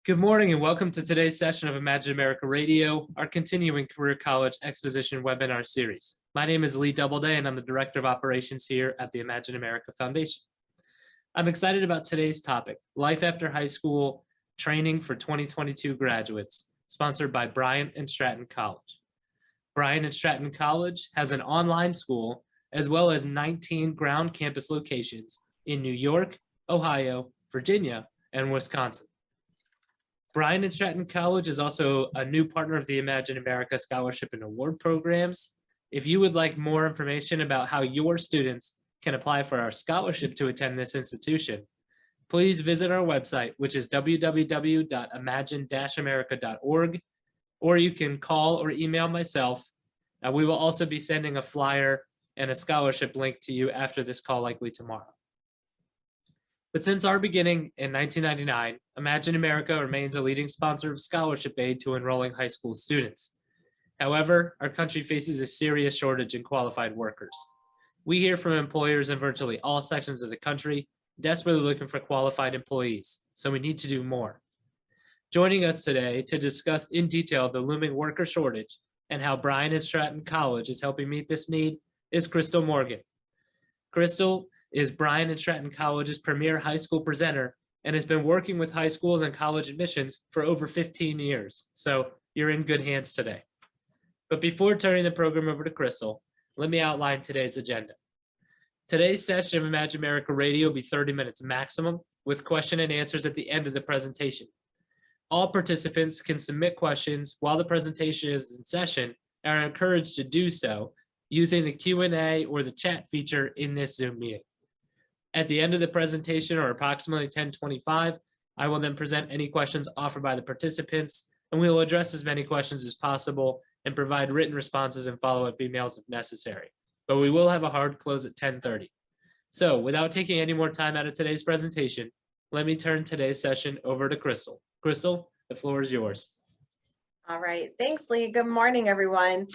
Good morning and welcome to today's session of Imagine America Radio, our continuing Career College Exposition webinar series. My name is Lee Doubleday and I'm the Director of Operations here at the Imagine America Foundation. I'm excited about today's topic, Life After High School Training for 2022 Graduates, sponsored by Bryant and Stratton College. Bryant and Stratton College has an online school as well as 19 ground campus locations in New York, Ohio, Virginia, and Wisconsin. Bryant and Stratton College is also a new partner of the Imagine America Scholarship and Award Programs. If you would like more information about how your students can apply for our scholarship to attend this institution, please visit our website, which is www.imagine-america.org, or you can call or email myself. We will also be sending a flyer and a scholarship link to you after this call, likely tomorrow. But since our beginning in 1999, Imagine America remains a leading sponsor of scholarship aid to enrolling high school students. However, our country faces a serious shortage in qualified workers. We hear from employers in virtually all sections of the country, desperately looking for qualified employees, so we need to do more. Joining us today to discuss in detail the looming worker shortage and how Bryant and Stratton College is helping meet this need is Crystal Morgan. Crystal is Bryant and Stratton College's premier high school presenter and has been working with high schools and college admissions for over 15 years. So you're in good hands today. But before turning the program over to Crystal, let me outline today's agenda. Today's session of Imagine America Radio will be 30 minutes maximum, with question and answers at the end of the presentation. All participants can submit questions while the presentation is in session and are encouraged to do so using the Q&A or the chat feature in this Zoom meeting. At the end of the presentation, or approximately 10:25, I will then present any questions offered by the participants, and we will address as many questions as possible and provide written responses and follow-up emails if necessary. But we will have a hard close at 10:30. So without taking any more time out of today's presentation, let me turn today's session over to Crystal. Crystal, the floor is yours. All right, thanks, Lee. Good morning, everyone.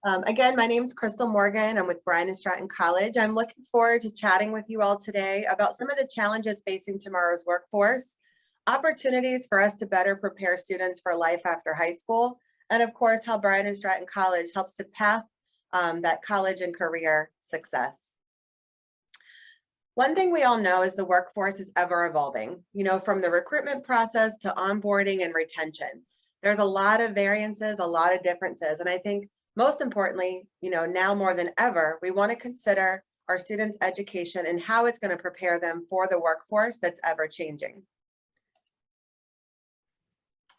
Again, my name is Crystal Morgan. I'm with Bryant and Stratton College. I'm looking forward to chatting with you all today about some of the challenges facing tomorrow's workforce, opportunities for us to better prepare students for life after high school, and of course, how Bryant and Stratton College helps to path that college and career success. One thing we all know is the workforce is ever evolving, from the recruitment process to onboarding and retention. There's a lot of variances, a lot of differences, and I think most importantly, now more than ever, we want to consider our students' education and how it's going to prepare them for the workforce that's ever changing.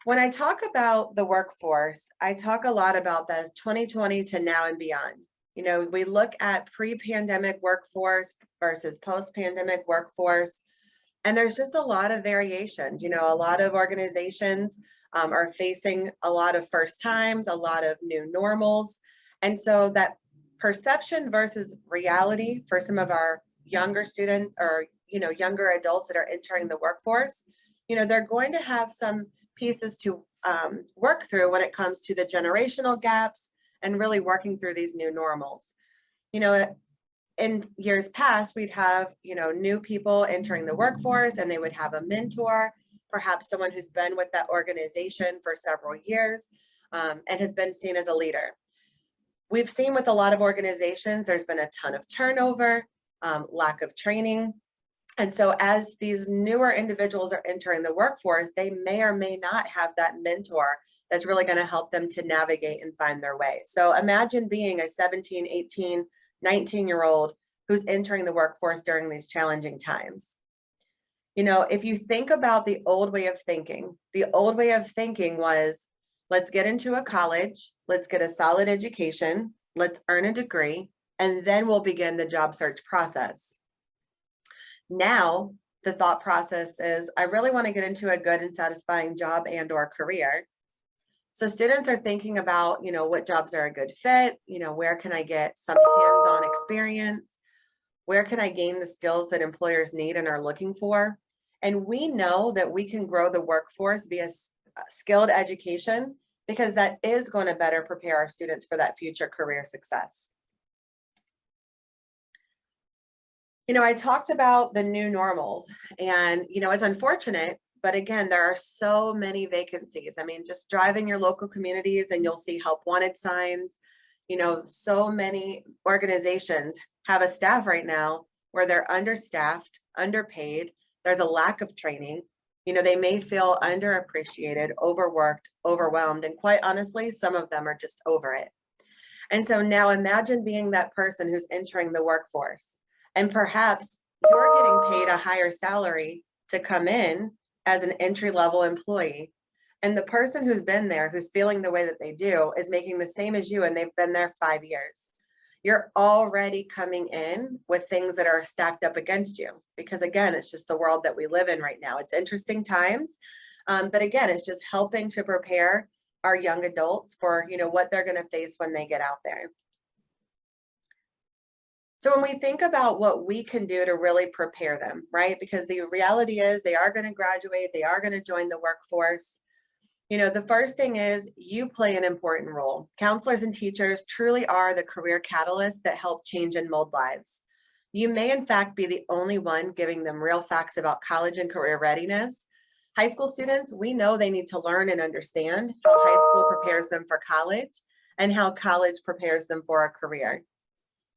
When I talk about the workforce, I talk a lot about the 2020 to now and beyond. We look at pre-pandemic workforce versus post-pandemic workforce, and there's just a lot of variations. A lot of organizations are facing a lot of first times, a lot of new normals. And so that perception versus reality for some of our younger students or, younger adults that are entering the workforce, they're going to have some pieces to work through when it comes to the generational gaps and really working through these new normals. In years past, we'd have, new people entering the workforce and they would have a mentor, perhaps someone who's been with that organization for several years and has been seen as a leader. We've seen with a lot of organizations, there's been a ton of turnover, lack of training. And so as these newer individuals are entering the workforce, they may or may not have that mentor that's really going to help them to navigate and find their way. So imagine being a 17, 18, 19-year-old who's entering the workforce during these challenging times. If you think about the old way of thinking was, let's get into a college, let's get a solid education, let's earn a degree, and then we'll begin the job search process. Now, the thought process is, I really want to get into a good and satisfying job and or career. So students are thinking about, what jobs are a good fit, where can I get some hands-on experience? Where can I gain the skills that employers need and are looking for? And we know that we can grow the workforce via skilled education because that is going to better prepare our students for that future career success. I talked about the new normals and, it's unfortunate but again, there are so many vacancies. I mean, just driving your local communities and you'll see help wanted signs. You know, so many organizations have a staff right now where they're understaffed, underpaid. There's a lack of training. You know, they may feel underappreciated, overworked, overwhelmed, and quite honestly, some of them are just over it. And so now imagine being that person who's entering the workforce, and perhaps you're getting paid a higher salary to come in as an entry-level employee. And the person who's been there, who's feeling the way that they do, is making the same as you, and they've been there 5 years. You're already coming in with things that are stacked up against you, because again, it's just the world that we live in right now. It's interesting times, but again, it's just helping to prepare our young adults for, you know, what they're going to face when they get out there. So when we think about what we can do to really prepare them, right? Because the reality is they are going to graduate, they are going to join the workforce. You know, the first thing is you play an important role. Counselors and teachers truly are the career catalysts that help change and mold lives. You may in fact be the only one giving them real facts about college and career readiness. High school students, we know they need to learn and understand how high school prepares them for college and how college prepares them for a career.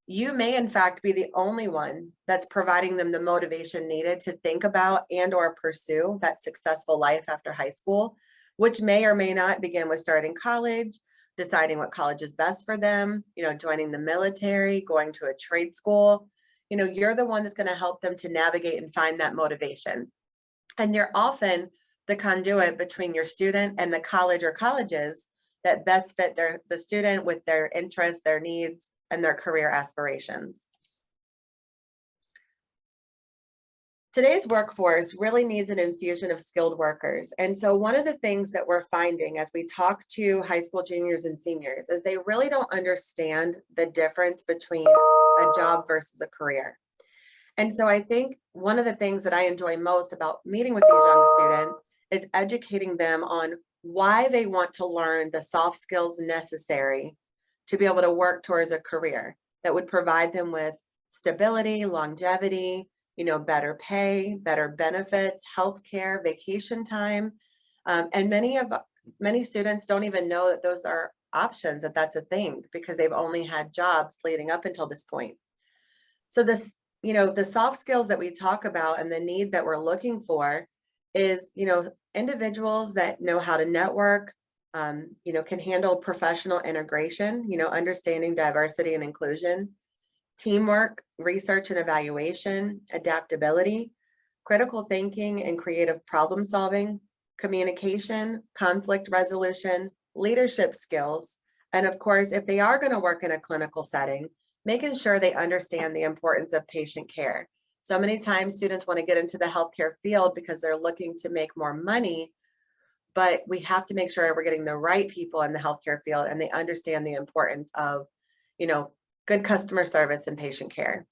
You may in fact be the only one that's providing them the motivation needed to think about and or pursue that successful life after high school, which may or may not begin with starting college, deciding what college is best for them, you know, joining the military, going to a trade school. You know, you're the one that's going to help them to navigate and find that motivation. And you're often the conduit between your student and the college or colleges that best fit the student with their interests, their needs, and their career aspirations. Today's workforce really needs an infusion of skilled workers. And so one of the things that we're finding as we talk to high school juniors and seniors is they really don't understand the difference between a job versus a career. And so I think one of the things that I enjoy most about meeting with these young students is educating them on why they want to learn the soft skills necessary to be able to work towards a career that would provide them with stability, longevity, you know, better pay, better benefits, healthcare, vacation time. And many students don't even know that those are options, that that's a thing, because they've only had jobs leading up until this point. So this, you know, the soft skills that we talk about and the need that we're looking for is, you know, individuals that know how to network, you know, can handle professional integration, you know, understanding diversity and inclusion, teamwork, research and evaluation, adaptability, critical thinking and creative problem solving, communication, conflict resolution, leadership skills, and of course, if they are going to work in a clinical setting, making sure they understand the importance of patient care. So many times students want to get into the healthcare field because they're looking to make more money, but we have to make sure we're getting the right people in the healthcare field and they understand the importance of, you know, good customer service and patient care.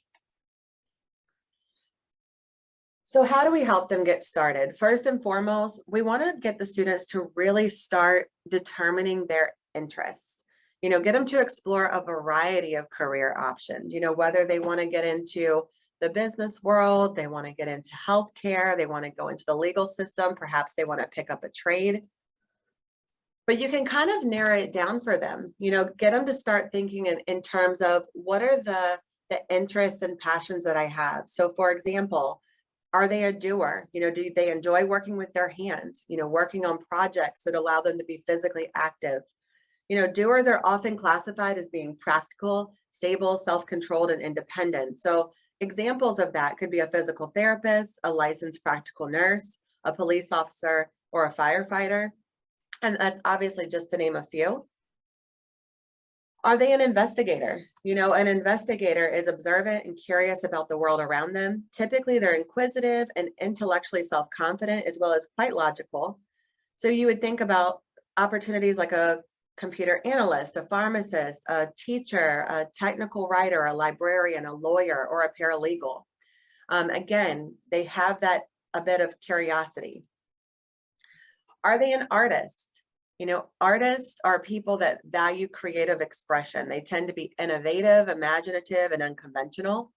So how do we help them get started? First and foremost, we want to get the students to really start determining their interests. You know, get them to explore a variety of career options, you know, whether they want to get into the business world, they want to get into healthcare, they want to go into the legal system, perhaps they want to pick up a trade. But you can kind of narrow it down for them, you know, get them to start thinking in terms of what are the interests and passions that I have. So for example, are they a doer? You know, do they enjoy working with their hands, you know, working on projects that allow them to be physically active? You know, doers are often classified as being practical, stable, self-controlled, and independent. So examples of that could be a physical therapist, a licensed practical nurse, a police officer, or a firefighter. And that's obviously just to name a few. Are they an investigator? You know, an investigator is observant and curious about the world around them. Typically, they're inquisitive and intellectually self-confident, as well as quite logical. So you would think about opportunities like a computer analyst, a pharmacist, a teacher, a technical writer, a librarian, a lawyer, or a paralegal. Again, they have a bit of curiosity. Are they an artist? You know, artists are people that value creative expression. They tend to be innovative, imaginative, and unconventional.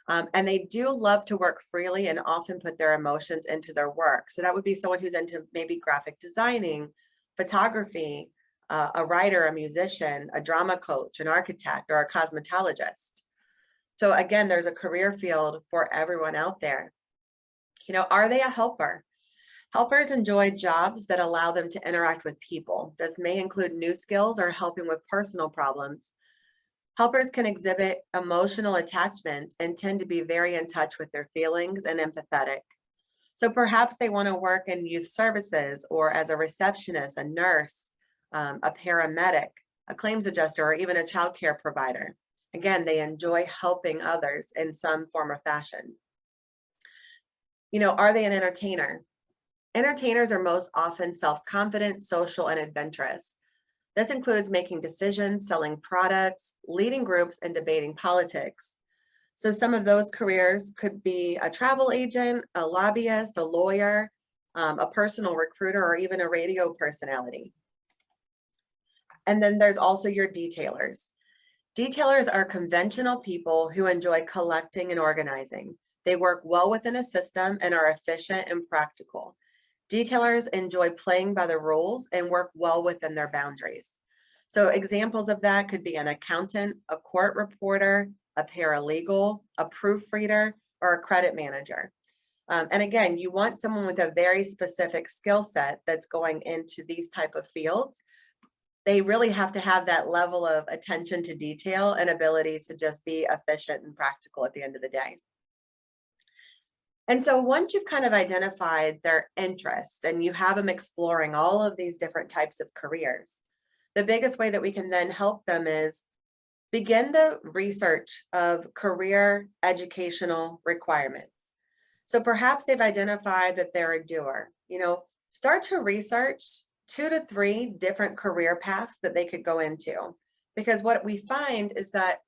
And they do love to work freely and often put their emotions into their work. So that would be someone who's into maybe graphic designing, photography, a writer, a musician, a drama coach, an architect, or a cosmetologist. So again, there's a career field for everyone out there. Are they a helper? Helpers enjoy jobs that allow them to interact with people. This may include new skills or helping with personal problems. Helpers can exhibit emotional attachment and tend to be very in touch with their feelings and empathetic. So perhaps they want to work in youth services or as a receptionist, a nurse, a paramedic, a claims adjuster, or even a child care provider. Again, they enjoy helping others in some form or fashion. Are they an entertainer? Entertainers are most often self-confident, social, and adventurous. This includes making decisions, selling products, leading groups, and debating politics. So some of those careers could be a travel agent, a lobbyist, a lawyer, a personal recruiter, or even a radio personality. And then there's also your detailers. Detailers are conventional people who enjoy collecting and organizing. They work well within a system and are efficient and practical. Detailers enjoy playing by the rules and work well within their boundaries. So examples of that could be an accountant, a court reporter, a paralegal, a proofreader, or a credit manager. And again, you want someone with a very specific skill set that's going into these type of fields. They really have to have that level of attention to detail and ability to just be efficient and practical at the end of the day. And so once you've kind of identified their interest and you have them exploring all of these different types of careers, the biggest way that we can then help them is begin the research of career educational requirements. So perhaps they've identified that they're a doer. Start to research 2 to 3 different career paths that they could go into. Because what we find is that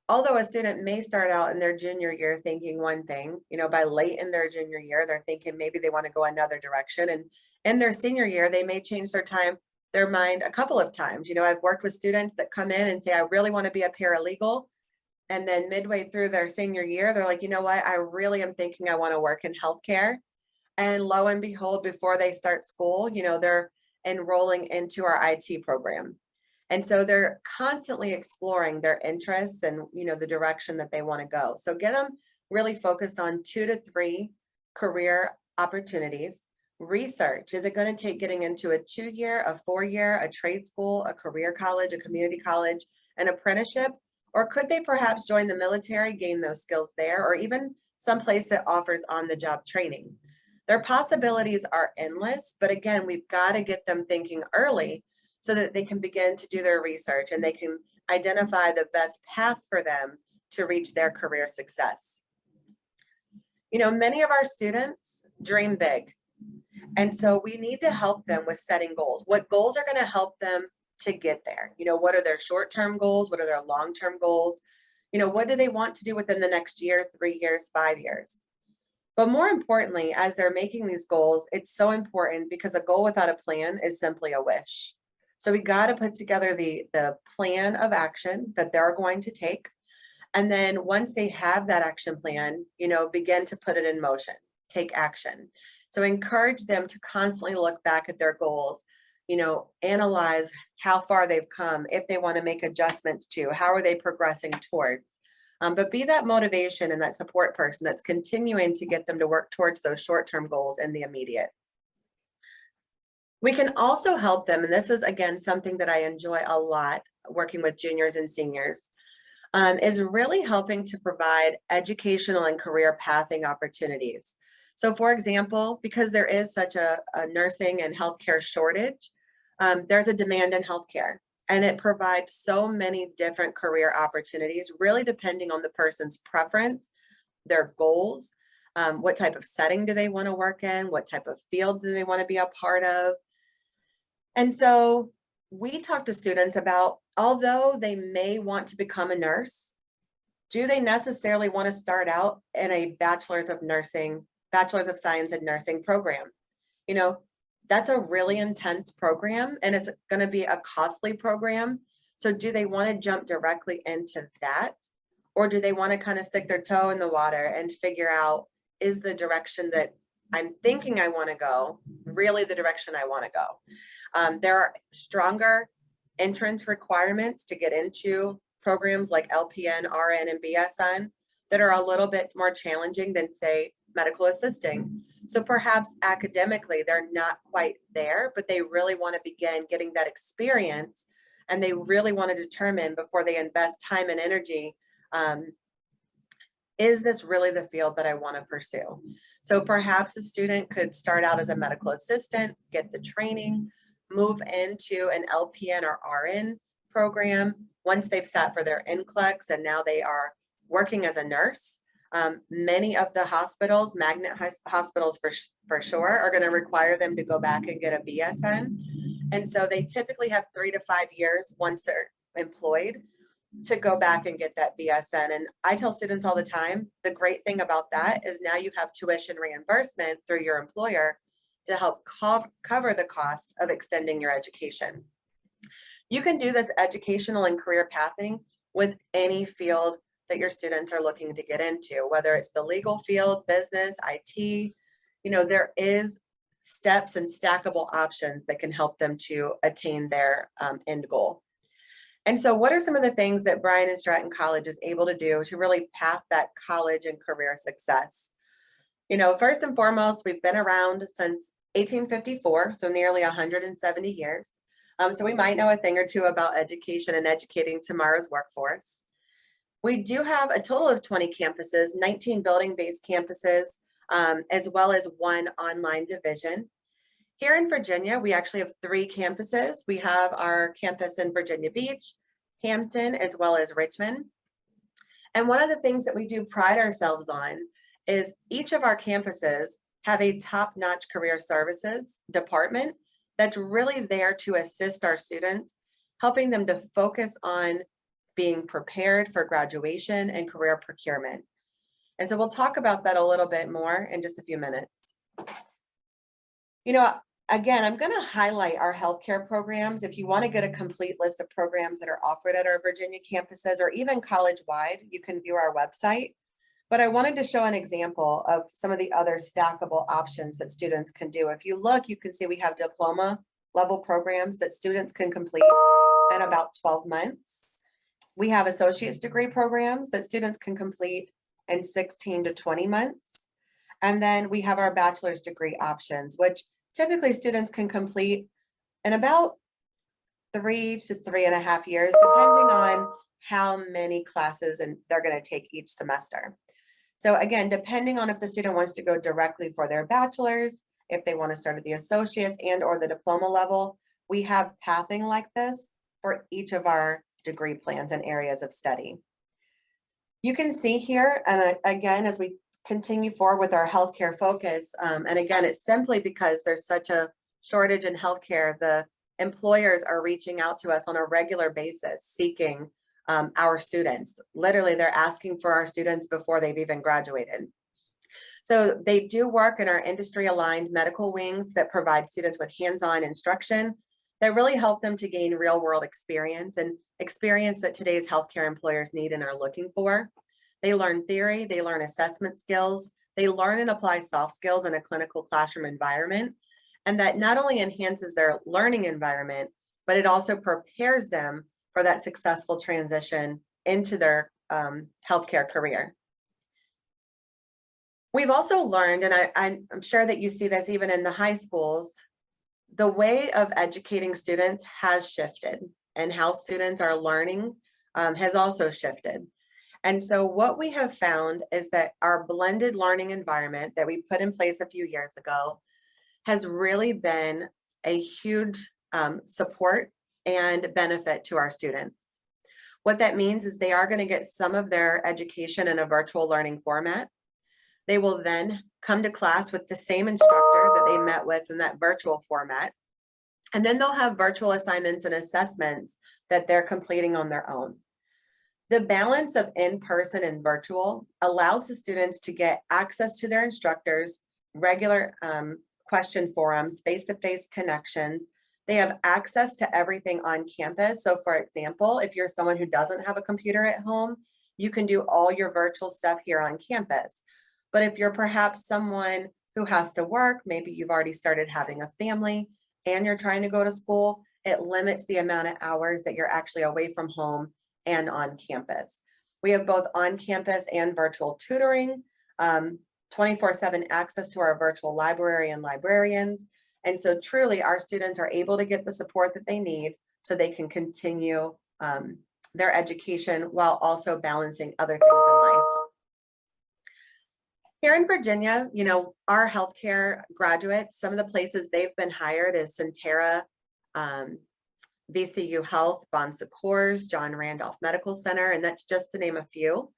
although a student may start out in their junior year thinking one thing, by late in their junior year, they're thinking maybe they want to go another direction. And in their senior year, they may change their mind a couple of times. I've worked with students that come in and say, I really want to be a paralegal. And then midway through their senior year, they're like, you know what, I really am thinking I want to work in healthcare. And lo and behold, before they start school, they're enrolling into our IT program. And so they're constantly exploring their interests and, the direction that they want to go. So get them really focused on 2 to 3 career opportunities. Research, is it going to take getting into a 2-year, a 4-year, a trade school, a career college, a community college, an apprenticeship? Or could they perhaps join the military, gain those skills there, or even someplace that offers on-the-job training? Their possibilities are endless, but again, we've got to get them thinking early so that they can begin to do their research and they can identify the best path for them to reach their career success. Many of our students dream big. And so we need to help them with setting goals. What goals are going to help them to get there? What are their short-term goals? What are their long-term goals? What do they want to do within the next year, 3 years, 5 years? But more importantly, as they're making these goals, it's so important because a goal without a plan is simply a wish. So we got to put together the plan of action that they're going to take. And then once they have that action plan, begin to put it in motion, take action. So encourage them to constantly look back at their goals, analyze how far they've come, if they want to make adjustments to, how are they progressing towards. But be that motivation and that support person that's continuing to get them to work towards those short-term goals in the immediate. We can also help them, and this is, again, something that I enjoy a lot working with juniors and seniors, is really helping to provide educational and career pathing opportunities. So for example, because there is such a nursing and healthcare shortage, there's a demand in healthcare, and it provides so many different career opportunities, really depending on the person's preference, their goals, what type of setting do they want to work in, what type of field do they want to be a part of. And so we talk to students about, although they may want to become a nurse, do they necessarily want to start out in a bachelor's of science in nursing program? That's a really intense program and it's going to be a costly program. So do they want to jump directly into that? Or do they want to kind of stick their toe in the water and figure out, is the direction that I'm thinking I want to go really the direction I want to go? There are stronger entrance requirements to get into programs like LPN, RN, and BSN that are a little bit more challenging than, say, medical assisting. So perhaps academically, they're not quite there, but they really want to begin getting that experience, and they really want to determine before they invest time and energy, is this really the field that I want to pursue? So perhaps a student could start out as a medical assistant, get the training, move into an LPN or RN program once they've sat for their NCLEX, and now they are working as a nurse. Many of the hospitals, magnet hospitals for sure, are going to require them to go back and get a BSN. And so they typically have 3 to 5 years once they're employed to go back and get that BSN. And I tell students all the time, the great thing about that is now you have tuition reimbursement through your employer to help cover the cost of extending your education. You can do this educational and career pathing with any field that your students are looking to get into, whether it's the legal field, business, IT. There is steps and stackable options that can help them to attain their end goal. And so what are some of the things that Bryant and Stratton College is able to do to really path that college and career success? First and foremost, we've been around since 1854, so nearly 170 years. So we might know a thing or two about education and educating tomorrow's workforce. We do have a total of 20 campuses, 19 building-based campuses, as well as 1 online division. Here in Virginia, we actually have 3 campuses. We have our campus in Virginia Beach, Hampton, as well as Richmond. And one of the things that we do pride ourselves on is each of our campuses have a top-notch career services department that's really there to assist our students, helping them to focus on being prepared for graduation and career procurement. And so we'll talk about that a little bit more in just a few minutes. Again, I'm going to highlight our healthcare programs. If you want to get a complete list of programs that are offered at our Virginia campuses or even college-wide, you can view our website. But I wanted to show an example of some of the other stackable options that students can do. If you look, you can see we have diploma level programs that students can complete in about 12 months. We have associate's degree programs that students can complete in 16 to 20 months. And then we have our bachelor's degree options, which typically students can complete in about 3 to 3.5 years, depending on how many classes and they're going to take each semester. So again, depending on if the student wants to go directly for their bachelor's, if they want to start at the associate's and or the diploma level, we have pathing like this for each of our degree plans and areas of study. You can see here, and again, as we continue forward with our healthcare focus, and again, it's simply because there's such a shortage in healthcare, the employers are reaching out to us on a regular basis, seeking our students. Literally, they're asking for our students before they've even graduated. So they do work in our industry-aligned medical wings that provide students with hands-on instruction that really help them to gain real-world experience and experience that today's healthcare employers need and are looking for. They learn theory, they learn assessment skills, they learn and apply soft skills in a clinical classroom environment, and that not only enhances their learning environment, but it also prepares them for that successful transition into their healthcare career. We've also learned, and I'm sure that you see this even in the high schools, the way of educating students has shifted, and how students are learning has also shifted. And so what we have found is that our blended learning environment that we put in place a few years ago has really been a huge support and benefit to our students. What that means is they are going to get some of their education in a virtual learning format. They will then come to class with the same instructor that they met with in that virtual format. And then they'll have virtual assignments and assessments that they're completing on their own. The balance of in-person and virtual allows the students to get access to their instructors, regular question forums, face-to-face connections. They have access to everything on campus. So for example, if you're someone who doesn't have a computer at home, you can do all your virtual stuff here on campus. But if you're perhaps someone who has to work, maybe you've already started having a family and you're trying to go to school, it limits the amount of hours that you're actually away from home and on campus. We have both on-campus and virtual tutoring, 24/7 access to our virtual library and librarians. And so truly our students are able to get the support that they need so they can continue their education while also balancing other things in life. Here in Virginia, you know, our healthcare graduates, some of the places they've been hired is Centera, VCU Health, Bon Secours, John Randolph Medical Center, and that's just to name a few.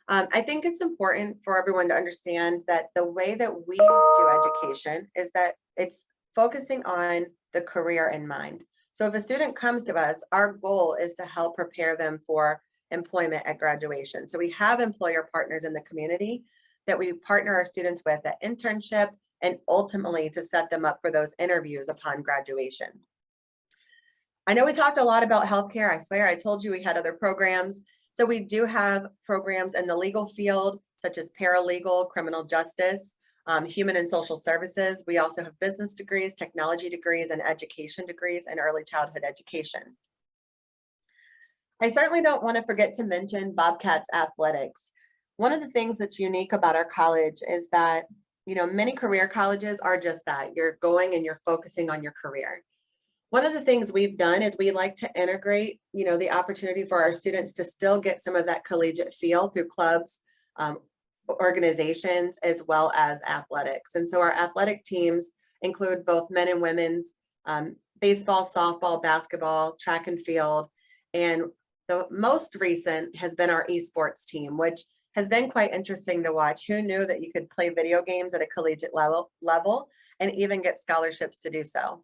I think it's important for everyone to understand that the way that we do education is that it's focusing on the career in mind. So if a student comes to us, our goal is to help prepare them for employment at graduation. So we have employer partners in the community that we partner our students with at internship and ultimately to set them up for those interviews upon graduation. I know we talked a lot about healthcare. I swear I told you we had other programs. So we do have programs in the legal field, such as paralegal, criminal justice, human and social services. We also have business degrees, technology degrees, and education degrees and early childhood education. I certainly don't want to forget to mention Bobcat Athletics. One of the things that's unique about our college is that, you know, many career colleges are just that. You're going and you're focusing on your career. One of the things we've done is we like to integrate, you know, the opportunity for our students to still get some of that collegiate feel through clubs, organizations, as well as athletics. And so our athletic teams include both men and women's, baseball, softball, basketball, track and field. And the most recent has been our esports team, which has been quite interesting to watch. Who knew that you could play video games at a collegiate level and even get scholarships to do so?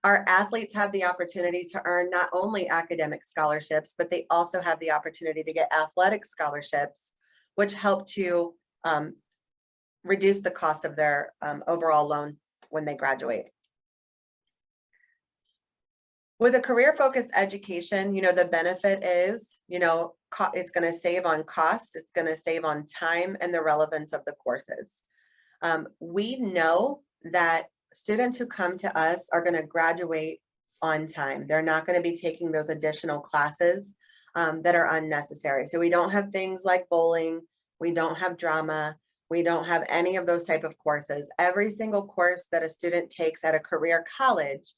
Our athletes have the opportunity to earn not only academic scholarships, but they also have the opportunity to get athletic scholarships, which help to reduce the cost of their overall loan when they graduate. With a career-focused education, you know, the benefit is, you know, it's going to save on costs, it's going to save on time and the relevance of the courses. We know that students who come to us are going to graduate on time. They're not going to be taking those additional classes that are unnecessary. So we don't have things like bowling, we don't have drama, we don't have any of those type of courses. Every single course that a student takes at a career college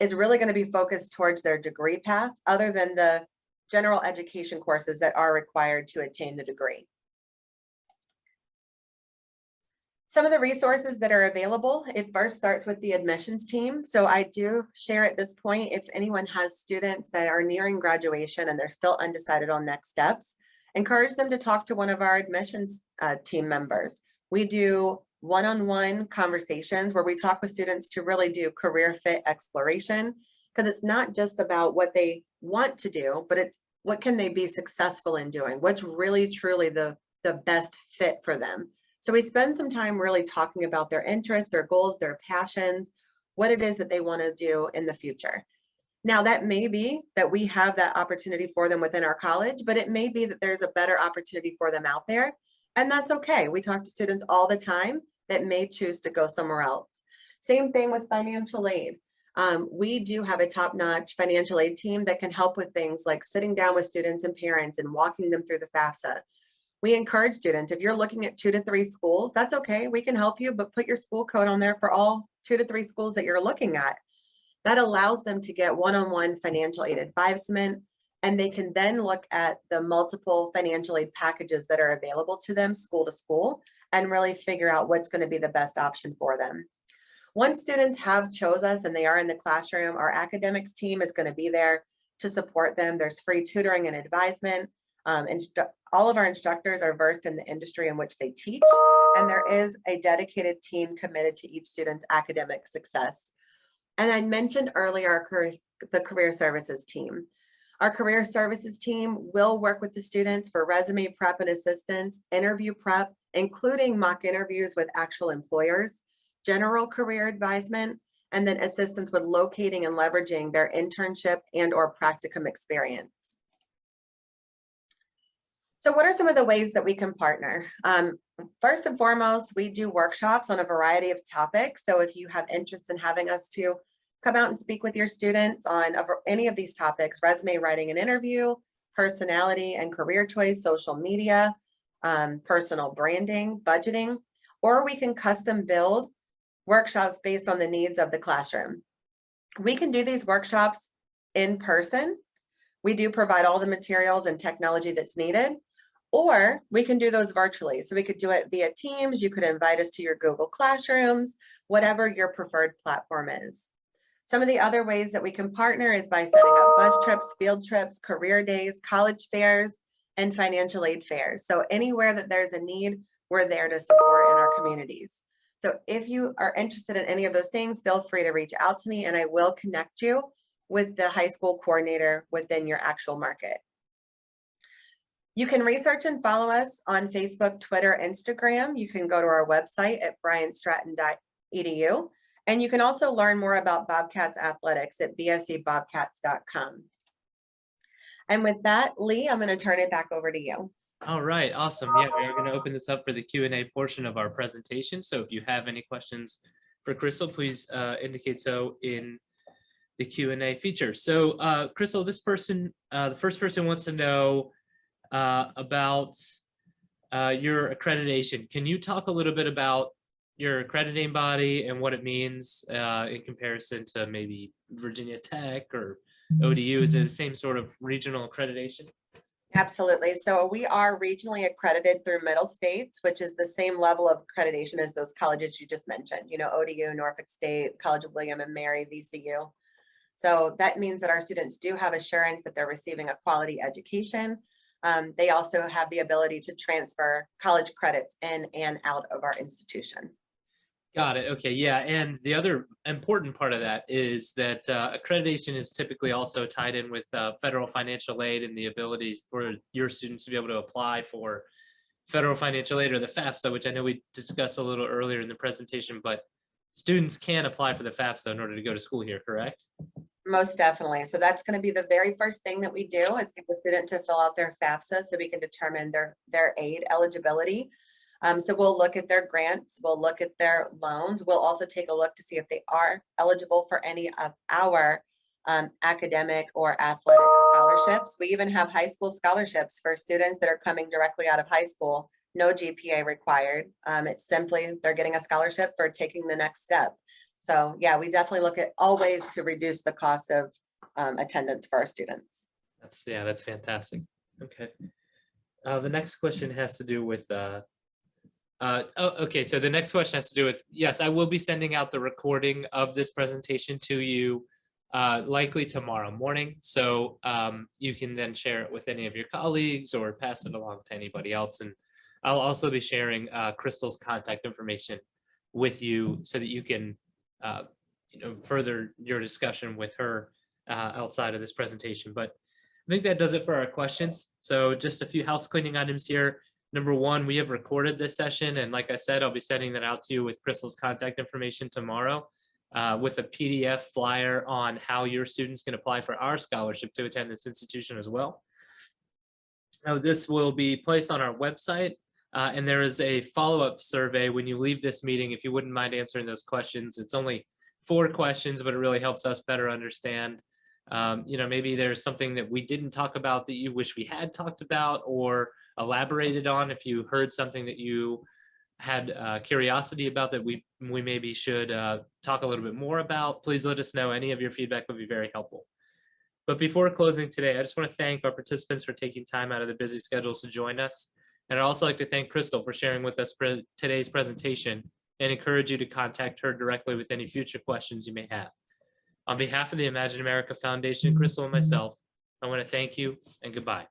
is really going to be focused towards their degree path, other than the general education courses that are required to attain the degree. Some of the resources that are available, it first starts with the admissions team. So I do share at this point, if anyone has students that are nearing graduation and they're still undecided on next steps, encourage them to talk to one of our admissions team members. We do one-on-one conversations where we talk with students to really do career fit exploration, because it's not just about what they want to do, but it's what can they be successful in doing, what's really truly the best fit for them. So we spend some time really talking about their interests, their goals, their passions, what it is that they want to do in the future. Now, that may be that we have that opportunity for them within our college, but it may be that there's a better opportunity for them out there, and that's okay. We talk to students all the time that may choose to go somewhere else. Same thing with financial aid. We do have a top-notch financial aid team that can help with things like sitting down with students and parents and walking them through the FAFSA. We encourage students, if you're looking at 2 to 3 schools, that's okay, we can help you, but put your school code on there for all 2 to 3 schools that you're looking at. That allows them to get one-on-one financial aid advisement, and they can then look at the multiple financial aid packages that are available to them school to school and really figure out what's going to be the best option for them. Once students have chose us and they are in the classroom, our academics team is going to be there to support them. There's free tutoring and advisement. All of our instructors are versed in the industry in which they teach, and there is a dedicated team committed to each student's academic success. And I mentioned earlier the career services team. Our career services team will work with the students for resume prep and assistance, interview prep, including mock interviews with actual employers, general career advisement, and then assistance with locating and leveraging their internship and/or practicum experience. So what are some of the ways that we can partner? First and foremost, we do workshops on a variety of topics. So if you have interest in having us to come out and speak with your students on any of these topics, resume writing and interview, personality and career choice, social media, personal branding, budgeting, or we can custom build workshops based on the needs of the classroom. We can do these workshops in person. We do provide all the materials and technology that's needed, or we can do those virtually. So we could do it via Teams. You could invite us to your Google Classrooms, whatever your preferred platform is. Some of the other ways that we can partner is by setting up bus trips, field trips, career days, college fairs, and financial aid fairs. So anywhere that there's a need, we're there to support in our communities. So if you are interested in any of those things, feel free to reach out to me and I will connect you with the high school coordinator within your actual market. You can research and follow us on Facebook, Twitter, Instagram. You can go to our website at bryantstratton.edu. And you can also learn more about Bobcats Athletics at bscbobcats.com. And with that, Lee, I'm going to turn it back over to you. All right, awesome. Yeah, we are going to open this up for the Q&A portion of our presentation. So if you have any questions for Crystal, please indicate so in the Q&A feature. So Crystal, this person, the first person wants to know about your accreditation. Can you talk a little bit about your accrediting body and what it means in comparison to maybe Virginia Tech or ODU? Is it the same sort of regional accreditation? Absolutely. So we are regionally accredited through Middle States, which is the same level of accreditation as those colleges you just mentioned, you know, ODU, Norfolk State, College of William and Mary, VCU. So that means that our students do have assurance that they're receiving a quality education. They also have the ability to transfer college credits in and out of our institution. Got it. Okay. Yeah. And the other important part of that is that accreditation is typically also tied in with federal financial aid and the ability for your students to be able to apply for federal financial aid or the FAFSA, which I know we discussed a little earlier in the presentation, but students can apply for the FAFSA in order to go to school here, correct? Most definitely. So that's going to be the very first thing that we do is get the student to fill out their FAFSA so we can determine their aid eligibility. So we'll look at their grants, we'll look at their loans. We'll also take a look to see if they are eligible for any of our academic or athletic scholarships. We even have high school scholarships for students that are coming directly out of high school, no GPA required. It's simply they're getting a scholarship for taking the next step. So yeah, we definitely look at all ways to reduce the cost of attendance for our students. That's fantastic. Okay. The next question has to do with okay, so the next question has to do with, yes, I will be sending out the recording of this presentation to you likely tomorrow morning. So you can then share it with any of your colleagues or pass it along to anybody else. And I'll also be sharing Crystal's contact information with you so that you can further your discussion with her outside of this presentation. But I think that does it for our questions. So just a few house cleaning items here. Number one, we have recorded this session, and like I said, I'll be sending that out to you with Crystal's contact information tomorrow with a PDF flyer on how your students can apply for our scholarship to attend this institution as well. Now, this will be placed on our website, and there is a follow-up survey when you leave this meeting, if you wouldn't mind answering those questions. It's only 4 questions, but it really helps us better understand. Maybe there's something that we didn't talk about that you wish we had talked about or elaborated on. If you heard something that you had curiosity about that we maybe should talk a little bit more about, please let us know. Any of your feedback would be very helpful. But before closing today, I just want to thank our participants for taking time out of their busy schedules to join us. And I'd also like to thank Crystal for sharing with us today's presentation and encourage you to contact her directly with any future questions you may have. On behalf of the Imagine America Foundation, Crystal and myself, I want to thank you and goodbye.